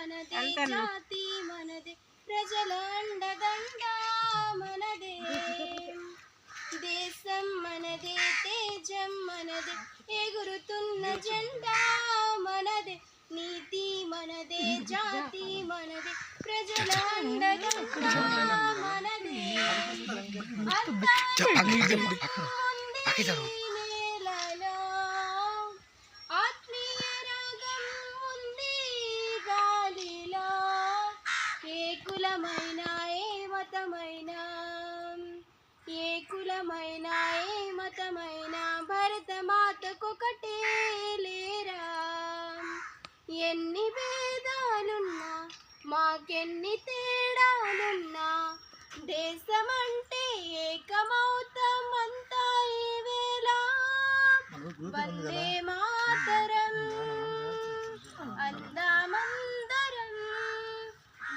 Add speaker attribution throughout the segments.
Speaker 1: మనదే జాతి మనదే ప్రజల అండదండ మనదే దేశం మనదే తేజం మనదే ఎగురుతున్న జెండా మనదే నీతి మనదే జాతి మనదే ప్రజల అండదండ మనదే నేలలో ఆత్మీయ రాగం ఉంది గాలిలో ఏ కులమైన ఏ మతమైన ఏ కులమైన ఏ మతమైన భరత మాతకొకటే లేరా ఎన్ని భేదాలున్నా మాకెన్ని తేడాలున్నా దేశమంటే ఏకమౌతమంతా ఈ వేళ వందే మాతరం అందమందరం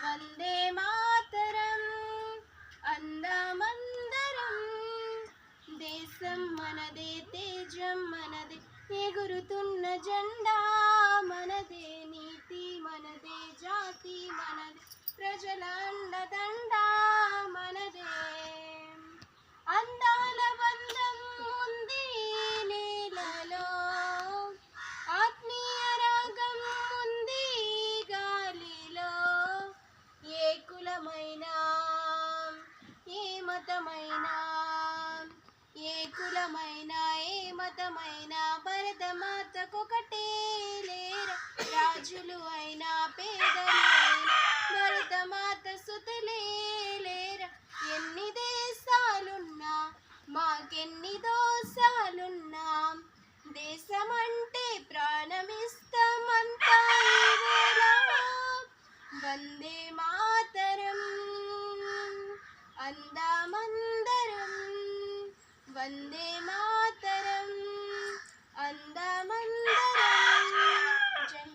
Speaker 1: వందే మాతరం అందమందరం దేశం మనదే తేజం మనదే ఎగురుతున్న జెండా మనదే నీతి మనదే జాతి మనదే ప్రజల అండదండ మనదే అందాల బంధం ఉంది నేలలో ఆత్మీయ రాగం ఉంది గాలిలో ఏ కులమైన ఏ మతమైన ఏ కులమైన ఏ మతమైన భరత మాతకొకటే లేరా రాజులు అయినా పేదలు అయినా భరత మాత సుతులే లేరా ఎన్ని దేశాలున్నా మాకెన్ని దోషాలున్నా దేశమంటే ప్రాణమిస్తామంతా ఈ వేళ వందే మాతరం అందమందరం వందే మాతరం అందమందరం జై